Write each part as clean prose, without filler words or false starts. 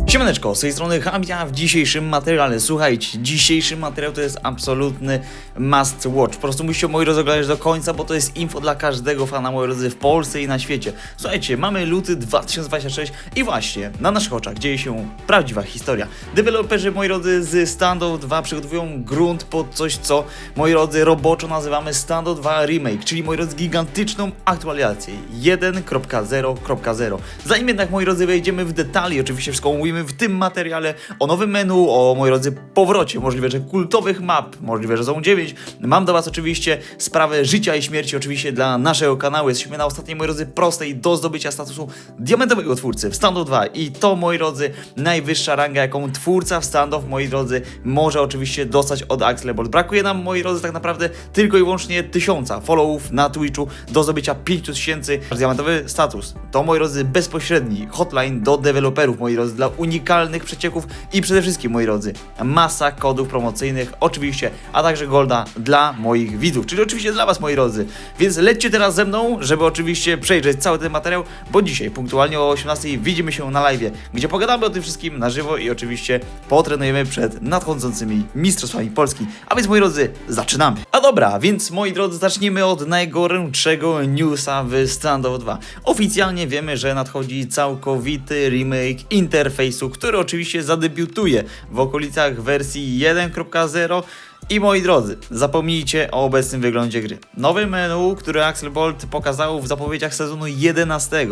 Siemaneczko, z tej strony Habia w dzisiejszym materiale. Słuchajcie, dzisiejszy materiał to jest absolutny must watch. Po prostu musicie moi rozoglądać do końca, bo to jest info dla każdego fana, moi drodzy, w Polsce i na świecie. Słuchajcie, mamy luty 2026 i właśnie na naszych oczach dzieje się prawdziwa historia. Deweloperzy, moi drodzy, z Standoff 2 przygotowują grunt pod coś, co, moi drodzy, roboczo nazywamy Standoff 2 Remake, czyli, moi drodzy, gigantyczną aktualizację 1.0.0. Zanim jednak, moi drodzy, wejdziemy w detali, oczywiście wszystko omówimy w tym materiale, o nowym menu, o, moi drodzy, powrocie, możliwe, że kultowych map, możliwe, że są 9. Mam do was oczywiście sprawę życia i śmierci, oczywiście dla naszego kanału. Jesteśmy na ostatniej, moi drodzy, prostej do zdobycia statusu diamentowego twórcy w Standoff 2 i to, moi drodzy, najwyższa ranga, jaką twórca w Standoff, moi drodzy, może oczywiście dostać od Axelbolt. Brakuje nam, moi drodzy, tak naprawdę tylko i wyłącznie 1000 followów na Twitchu do zdobycia 5000 diamentowy status. To, moi drodzy, bezpośredni hotline do deweloperów, moi drodzy, dla unikalnych przecieków i przede wszystkim, moi drodzy, masa kodów promocyjnych, oczywiście, a także golda dla moich widzów, czyli oczywiście dla was, moi drodzy. Więc lećcie teraz ze mną, żeby oczywiście przejrzeć cały ten materiał, bo dzisiaj punktualnie o 18 widzimy się na live, gdzie pogadamy o tym wszystkim na żywo i oczywiście potrenujemy przed nadchodzącymi mistrzostwami Polski. A więc, moi drodzy, zaczynamy. A dobra, więc, moi drodzy, zacznijmy od najgorętszego newsa w Standoff 2. Oficjalnie wiemy, że nadchodzi całkowity remake interfejsu, który oczywiście zadebiutuje w okolicach wersji 1.0. I, moi drodzy, zapomnijcie o obecnym wyglądzie gry. Nowe menu, które Axelbolt pokazał w zapowiedziach sezonu 11,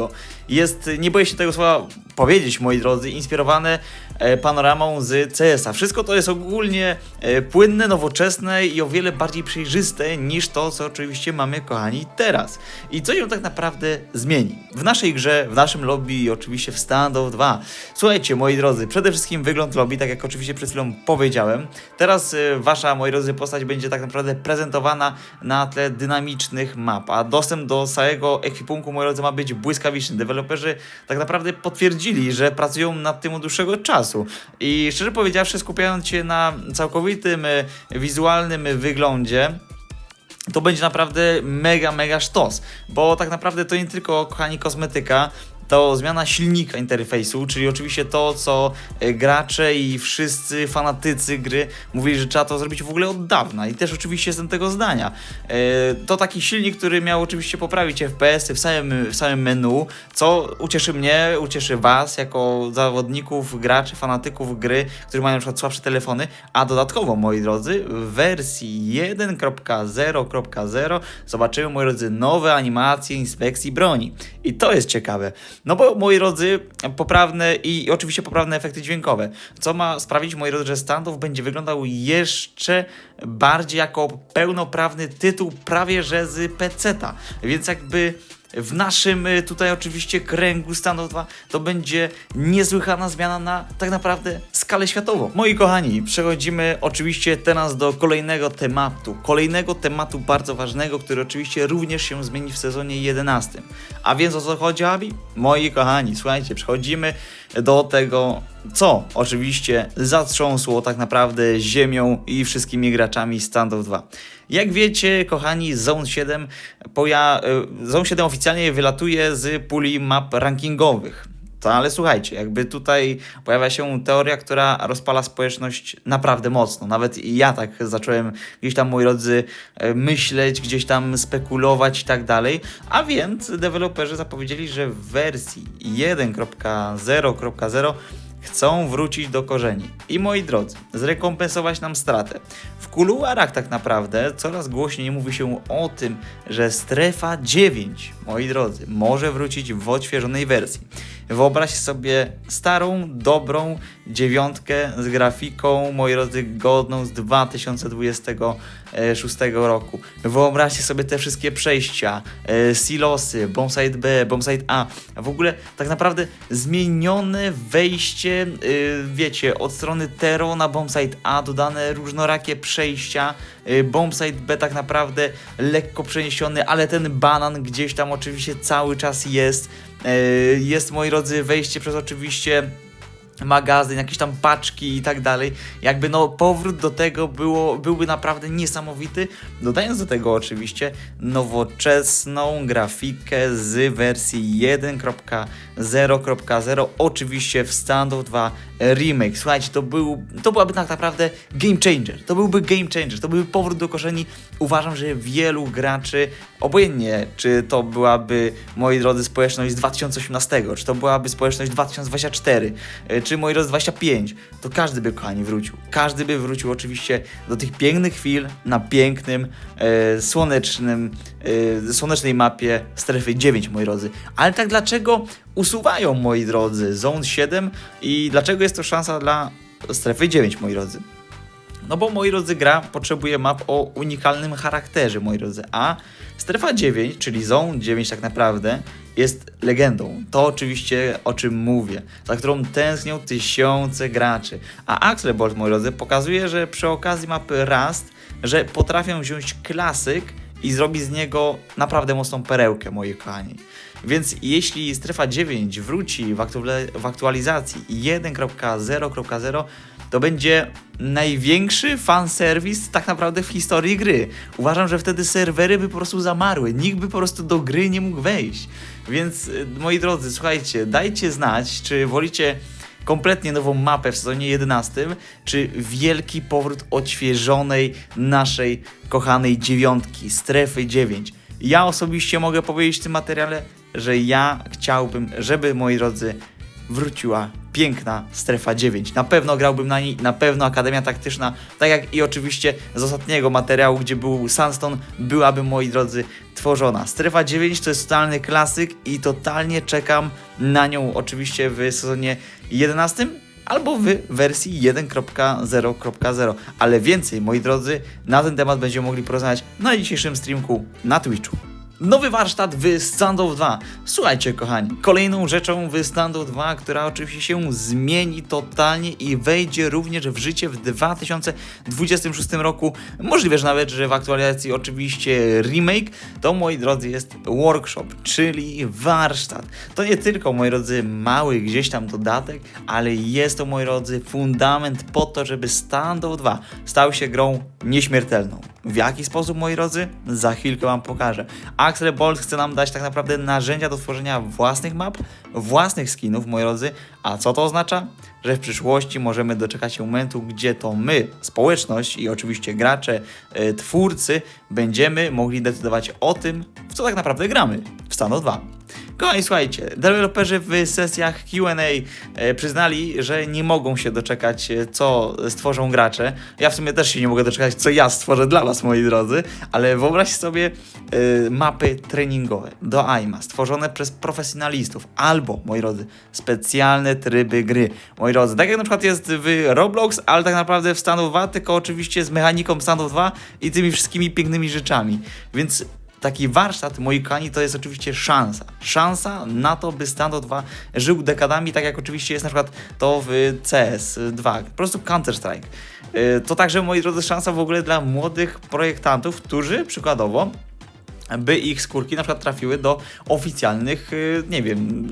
jest, nie boję się tego słowa powiedzieć, moi drodzy, inspirowane panoramą z CS-a. Wszystko to jest ogólnie płynne, nowoczesne i o wiele bardziej przejrzyste niż to, co oczywiście mamy, kochani, teraz. I co się tak naprawdę zmieni w naszej grze, w naszym lobby i oczywiście w Standoff 2. Słuchajcie, moi drodzy, przede wszystkim wygląd lobby, tak jak oczywiście przed chwilą powiedziałem. Teraz wasza, moi drodzy, postać będzie tak naprawdę prezentowana na tle dynamicznych map, a dostęp do całego ekwipunku, moi drodzy, ma być błyskawiczny. Deweloperzy tak naprawdę potwierdzili, że pracują nad tym od dłuższego czasu i szczerze powiedziawszy, skupiając się na całkowitym wizualnym wyglądzie, to będzie naprawdę mega sztos, bo tak naprawdę to nie tylko, kochani, kosmetyka, to zmiana silnika interfejsu, czyli oczywiście to, co gracze i wszyscy fanatycy gry mówili, że trzeba to zrobić w ogóle od dawna i też oczywiście jestem tego zdania. To taki silnik, który miał oczywiście poprawić FPS-y w samym menu, co ucieszy mnie, ucieszy was jako zawodników, graczy, fanatyków gry, którzy mają na przykład słabsze telefony, a dodatkowo, moi drodzy, w wersji 1.0.0 zobaczymy, moi drodzy, nowe animacje inspekcji broni i to jest ciekawe. No bo, moi drodzy, poprawne i oczywiście poprawne efekty dźwiękowe, co ma sprawić, moi drodzy, że Standoff będzie wyglądał jeszcze bardziej jako pełnoprawny tytuł prawie że z PC-ta, więc jakby w naszym tutaj oczywiście kręgu Standoff 2 to będzie niesłychana zmiana na tak naprawdę skalę światową. Moi kochani, przechodzimy oczywiście teraz do kolejnego tematu bardzo ważnego, który oczywiście również się zmieni w sezonie 11. A więc o co chodzi, Abi? Moi kochani, słuchajcie, przechodzimy do tego, co oczywiście zatrząsło tak naprawdę ziemią i wszystkimi graczami Standoff 2. Jak wiecie, kochani, Zone 7 oficjalnie wylatuje z puli map rankingowych. To, ale słuchajcie, jakby tutaj pojawia się teoria, która rozpala społeczność naprawdę mocno. Nawet i ja tak zacząłem gdzieś tam, moi drodzy, myśleć, gdzieś tam spekulować i tak dalej. A więc deweloperzy zapowiedzieli, że w wersji 1.0.0 chcą wrócić do korzeni i, moi drodzy, zrekompensować nam stratę. W kuluarach tak naprawdę coraz głośniej mówi się o tym, że strefa 9, moi drodzy, może wrócić w odświeżonej wersji. Wyobraźcie sobie starą, dobrą 9 z grafiką, moi drodzy, godną z 2026 roku. Wyobraźcie sobie te wszystkie przejścia, silosy, bombsite B, bombsite A. W ogóle tak naprawdę zmienione wejście, wiecie, od strony Tero na bombsite A, dodane różnorakie przejścia, bombsite B tak naprawdę lekko przeniesiony, ale ten banan gdzieś tam oczywiście cały czas jest. Jest, moi drodzy, wejście przez oczywiście magazyn, jakieś tam paczki i tak dalej. Jakby no powrót do tego byłby naprawdę niesamowity. Dodając do tego oczywiście nowoczesną grafikę z wersji 1.0.0, oczywiście w Standoff 2 Remake. Słuchajcie, to byłaby tak naprawdę game changer. To byłby game changer, to byłby powrót do korzeni. Uważam, że wielu graczy, obojętnie czy to byłaby, moi drodzy, społeczność z 2018, czy to byłaby społeczność 2024, czy moi drodzy 25, to każdy by, kochani, wrócił. Każdy by wrócił oczywiście do tych pięknych chwil na pięknym, słonecznej mapie strefy 9, moi drodzy. Ale tak dlaczego usuwają, moi drodzy, Zone 7 i dlaczego jest to szansa dla strefy 9, moi drodzy? No bo, moi drodzy, gra potrzebuje map o unikalnym charakterze, moi drodzy, a strefa 9, czyli Zone 9 tak naprawdę, jest legendą. To oczywiście, o czym mówię, za którą tęsknią tysiące graczy. A Axel Bolt, moi drodzy, pokazuje, że przy okazji mapy Rust, że potrafią wziąć klasyk i zrobić z niego naprawdę mocną perełkę, moi kochani. Więc jeśli strefa 9 wróci w aktualizacji 1.0.0, to będzie największy fanserwis tak naprawdę w historii gry. Uważam, że wtedy serwery by po prostu zamarły, nikt by po prostu do gry nie mógł wejść. Więc moi drodzy, słuchajcie, dajcie znać, czy wolicie kompletnie nową mapę w sezonie 11, czy wielki powrót odświeżonej naszej kochanej dziewiątki, strefy 9. Ja osobiście mogę powiedzieć w tym materiale, że ja chciałbym, żeby, moi drodzy, wróciła piękna strefa 9. Na pewno grałbym na niej, na pewno Akademia Taktyczna, tak jak i oczywiście z ostatniego materiału, gdzie był Sandstone, byłaby, moi drodzy, tworzona. Strefa 9 to jest totalny klasyk i totalnie czekam na nią oczywiście w sezonie 11 albo w wersji 1.0.0. Ale więcej, moi drodzy, na ten temat będziemy mogli porozmawiać na dzisiejszym streamku na Twitchu. Nowy warsztat w Standoff 2. Słuchajcie, kochani, kolejną rzeczą w Standoff 2, która oczywiście się zmieni totalnie i wejdzie również w życie w 2026 roku. Możliwe, że nawet, że w aktualizacji oczywiście remake, to, moi drodzy, jest workshop, czyli warsztat. To nie tylko, moi drodzy, mały gdzieś tam dodatek, ale jest to, moi drodzy, fundament po to, żeby Standoff 2 stał się grą nieśmiertelną. W jaki sposób, moi drodzy? Za chwilkę wam pokażę. Axel Bolt chce nam dać tak naprawdę narzędzia do tworzenia własnych map, własnych skinów, moi drodzy. A co to oznacza? Że w przyszłości możemy doczekać się momentu, gdzie to my, społeczność i oczywiście gracze, twórcy, będziemy mogli decydować o tym, w co tak naprawdę gramy w Standoff 2. Kochani, słuchajcie, deweloperzy w sesjach Q&A przyznali, że nie mogą się doczekać, co stworzą gracze. Ja w sumie też się nie mogę doczekać, co ja stworzę dla was, moi drodzy, ale wyobraźcie sobie mapy treningowe do AIMA, stworzone przez profesjonalistów, albo, moi drodzy, specjalne tryby gry. Moi drodzy, tak jak na przykład jest w Roblox, ale tak naprawdę w Standoff 2, tylko oczywiście z mechaniką Standoff 2 i tymi wszystkimi pięknymi rzeczami. Więc taki warsztat, moi kochani, to jest oczywiście szansa. Szansa na to, by Standoff 2 żył dekadami, tak jak oczywiście jest na przykład to w CS2, po prostu Counter-Strike. To także, moi drodzy, szansa w ogóle dla młodych projektantów, którzy przykładowo by ich skórki na przykład trafiły do oficjalnych, nie wiem,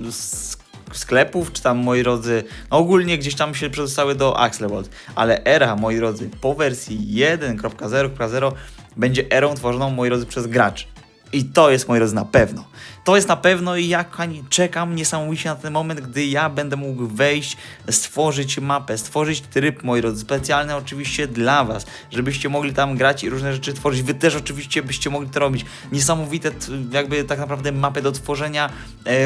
sklepów, czy tam, moi drodzy, no ogólnie gdzieś tam się przedostały do Axel Bolt. Ale era, moi drodzy, po wersji 1.0.0 będzie erą tworzoną, moi drodzy, przez graczy. I to jest, moi drodzy, na pewno. To jest na pewno i ja, kochani, czekam niesamowicie na ten moment, gdy ja będę mógł wejść, stworzyć mapę, stworzyć tryb, moi drodzy, specjalny oczywiście dla was, żebyście mogli tam grać i różne rzeczy tworzyć. Wy też oczywiście byście mogli to robić. Niesamowite jakby tak naprawdę mapy do tworzenia,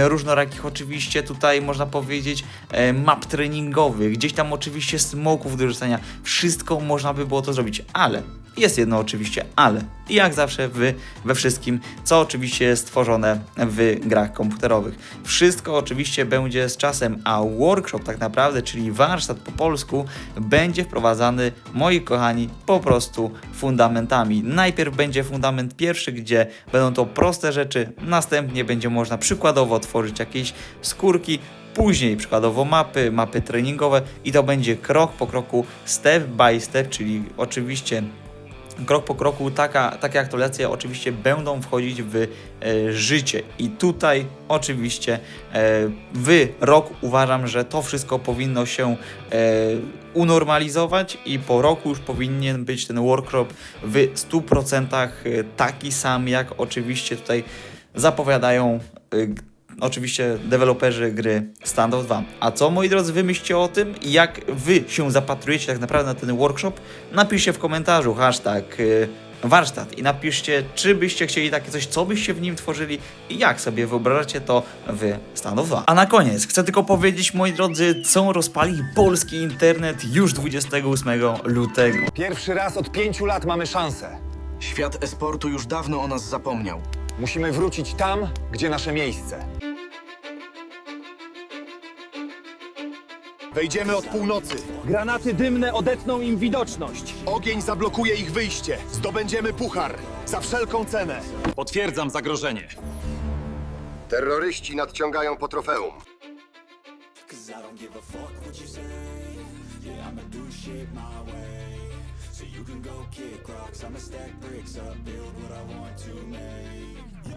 różnorakich oczywiście tutaj można powiedzieć map treningowych, gdzieś tam oczywiście smoków do rzucania. Wszystko można by było to zrobić, ale jest jedno oczywiście, ale i jak zawsze we wszystkim, co oczywiście jest stworzone w grach komputerowych. Wszystko oczywiście będzie z czasem, a workshop tak naprawdę, czyli warsztat po polsku, będzie wprowadzany, moi kochani, po prostu fundamentami. Najpierw będzie fundament pierwszy, gdzie będą to proste rzeczy, następnie będzie można przykładowo tworzyć jakieś skórki, później przykładowo mapy treningowe i to będzie krok po kroku, step by step, czyli oczywiście krok po kroku takie aktualizacje oczywiście będą wchodzić w życie i tutaj oczywiście w rok uważam, że to wszystko powinno się unormalizować i po roku już powinien być ten workshop w 100% taki sam, jak oczywiście tutaj zapowiadają oczywiście deweloperzy gry Standoff 2. A co, moi drodzy, wy myślicie o tym? Jak wy się zapatrujecie tak naprawdę na ten workshop? Napiszcie w komentarzu hashtag warsztat i napiszcie, czy byście chcieli takie coś, co byście w nim tworzyli i jak sobie wyobrażacie to w Standoff 2. A na koniec chcę tylko powiedzieć, moi drodzy, co rozpali polski internet już 28 lutego. Pierwszy raz od 5 lat mamy szansę. Świat e-sportu już dawno o nas zapomniał. Musimy wrócić tam, gdzie nasze miejsce. Wejdziemy od północy. Granaty dymne odetną im widoczność. Ogień zablokuje ich wyjście. Zdobędziemy puchar. Za wszelką cenę. Potwierdzam zagrożenie. Terroryści nadciągają po trofeum.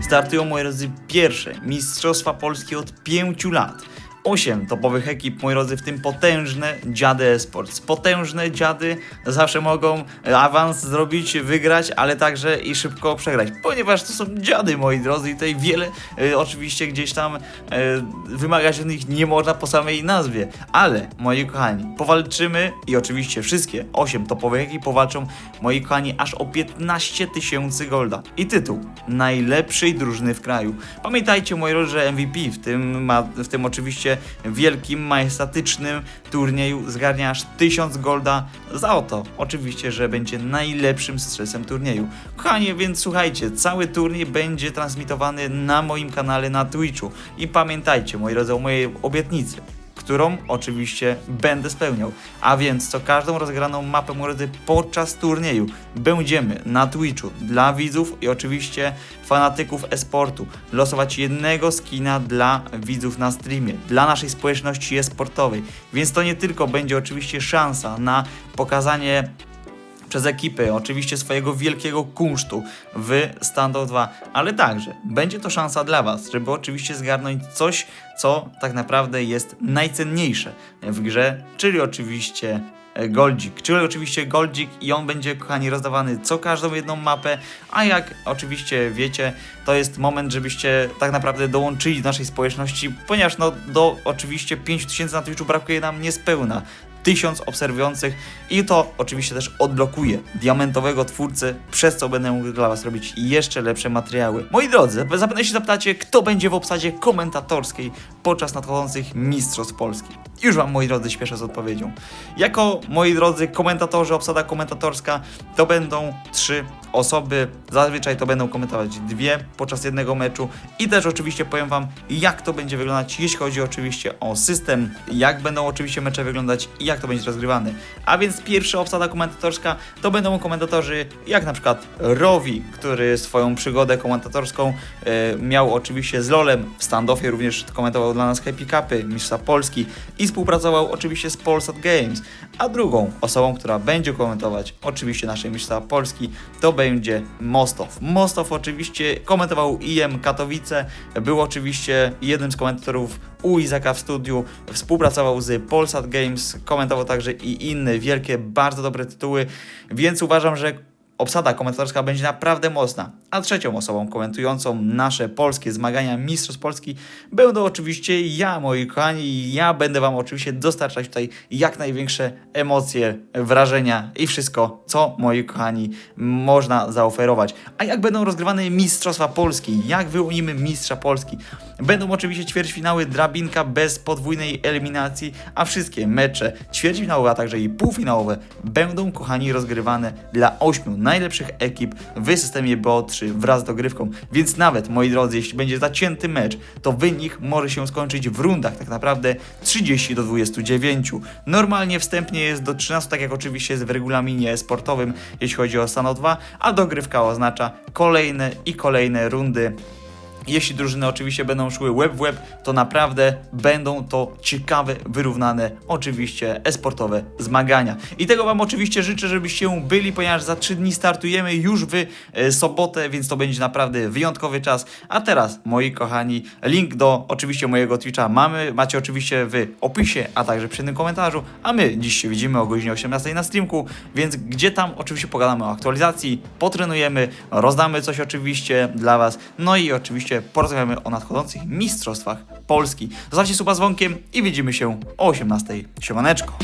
Startują, moi drodzy, pierwsze Mistrzostwa Polski od 5 lat. 8 topowych ekip, moi drodzy, w tym potężne dziady esports. Potężne dziady zawsze mogą awans zrobić, wygrać, ale także i szybko przegrać, ponieważ to są dziady, moi drodzy, i tutaj wiele oczywiście gdzieś tam wymagać od nich nie można po samej nazwie. Ale, moi kochani, powalczymy i oczywiście wszystkie 8 topowych ekip powalczą, moi kochani, aż o 15 000 golda. I tytuł najlepszej drużyny w kraju. Pamiętajcie, moi drodzy, że MVP w tym oczywiście wielkim, majestatycznym turnieju zgarnia aż 1000 golda za to. Oczywiście, że będzie najlepszym strzesem turnieju. Kochani, więc słuchajcie, cały turniej będzie transmitowany na moim kanale na Twitchu. I pamiętajcie, moi drodzy, o mojej obietnicy, którą oczywiście będę spełniał. A więc co każdą rozgraną mapę, moi drodzy, podczas turnieju będziemy na Twitchu dla widzów i oczywiście fanatyków e-sportu losować jednego skina dla widzów na streamie, dla naszej społeczności e-sportowej. Więc to nie tylko będzie oczywiście szansa na pokazanie przez ekipy oczywiście swojego wielkiego kunsztu w Standoff 2, ale także będzie to szansa dla Was, żeby oczywiście zgarnąć coś, co tak naprawdę jest najcenniejsze w grze, czyli oczywiście goldzik i on będzie, kochani, rozdawany co każdą jedną mapę, a jak oczywiście wiecie, to jest moment, żebyście tak naprawdę dołączyli do naszej społeczności, ponieważ no do oczywiście 5000 na Twitchu brakuje nam niespełna 1000 obserwujących i to oczywiście też odblokuje diamentowego twórcę, przez co będę mógł dla Was robić jeszcze lepsze materiały. Moi drodzy, zapewne się zapytacie, kto będzie w obsadzie komentatorskiej podczas nadchodzących Mistrzostw Polski. Już Wam, moi drodzy, śpieszę z odpowiedzią. Jako, moi drodzy, komentatorzy, obsada komentatorska to będą 3 osoby, zazwyczaj to będą komentować 2 podczas jednego meczu i też oczywiście powiem Wam, jak to będzie wyglądać, jeśli chodzi oczywiście o system, jak będą oczywiście mecze wyglądać i jak to będzie rozgrywane. A więc pierwsza obsada komentatorska to będą komentatorzy jak na przykład Rowi, który swoją przygodę komentatorską miał oczywiście z LoLem, w Standoffie również komentował dla nas Happy Cupy, Mistrza Polski i współpracował oczywiście z Polsat Games. A drugą osobą, która będzie komentować oczywiście naszej Mistrza Polski, to będzie Mostow. Mostow oczywiście komentował IM Katowice, był oczywiście jednym z komentatorów u Izaka w studiu, współpracował z Polsat Games, komentował także i inne wielkie, bardzo dobre tytuły, więc uważam, że obsada komentatorska będzie naprawdę mocna. A trzecią osobą komentującą nasze polskie zmagania Mistrzostw Polski będę oczywiście ja, moi kochani, i ja będę Wam oczywiście dostarczać tutaj jak największe emocje, wrażenia i wszystko, co, moi kochani, można zaoferować. A jak będą rozgrywane Mistrzostwa Polski? Jak wyłonimy Mistrza Polski? Będą oczywiście ćwierćfinały, drabinka bez podwójnej eliminacji, a wszystkie mecze ćwierćfinałowe, a także i półfinałowe będą, kochani, rozgrywane dla 8 najlepszych ekip w systemie BO3 wraz z dogrywką. Więc nawet, moi drodzy, jeśli będzie zacięty mecz, to wynik może się skończyć w rundach tak naprawdę 30-29. Normalnie wstępnie jest do 13, tak jak oczywiście jest w regulaminie sportowym, jeśli chodzi o Standoff 2, a dogrywka oznacza kolejne i kolejne rundy Jeśli drużyny oczywiście będą szły łeb w łeb, to naprawdę będą to ciekawe, wyrównane, oczywiście esportowe zmagania. I tego Wam oczywiście życzę, żebyście byli, ponieważ za 3 dni startujemy już w sobotę, więc to będzie naprawdę wyjątkowy czas. A teraz, moi kochani, link do oczywiście mojego Twitcha macie oczywiście w opisie, a także przy tym komentarzu, a my dziś się widzimy o godzinie 18 na streamku, więc gdzie tam oczywiście pogadamy o aktualizacji, potrenujemy, rozdamy coś oczywiście dla Was, no i oczywiście porozmawiamy o nadchodzących mistrzostwach Polski. Zostawcie suba z dzwonkiem i widzimy się o 18. Siemaneczko.